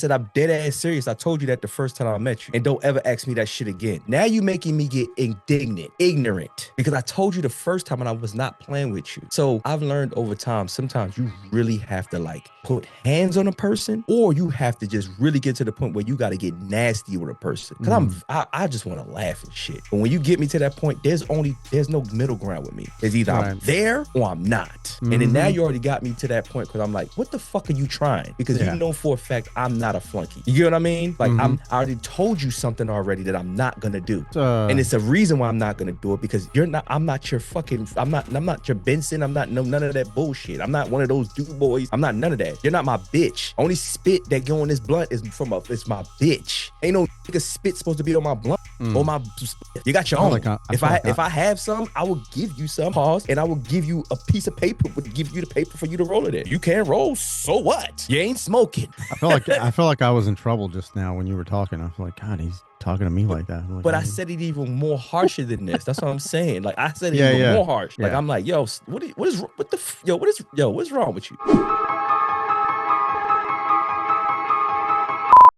said I'm dead ass serious. I told you that the first time I met you, and don't ever ask me that shit again. Now you making me get indignant, ignorant, because I told you the first time and I was not playing with you. So I've learned over time, sometimes you really have to like put hands on a person, or you have to just really get to the point where you got to get nasty with a person. Because I just want to laugh and shit. But when you get me to that point, there's no middle ground with me. It's either I'm there or I'm not. And then now you already got me to that point because I'm like, what the fuck are you trying? Because you know for a fact I'm not a flunky. You get what I mean? Like I already told you something already that I'm not gonna do. And it's a reason why I'm not gonna do it, because I'm not your fucking, I'm not your Benson. I'm not none of that bullshit. I'm not one of those dude boys. I'm not none of that. You're not my bitch. Only spit that go on this blunt is it's my bitch. Ain't no nigga spit supposed to be on my blunt or my. You got your own. If I have some, I will give you some. Pause, and I will give you a piece of paper. Would give you the paper for you to roll it in. You can't roll, so what? You ain't smoking. I felt like I was in trouble just now when you were talking. I was like, God, he's talking to me like that. Like, but I said it even more harsher than this. That's what I'm saying. Like I said it even more harsh. Like I'm like, what's wrong with you?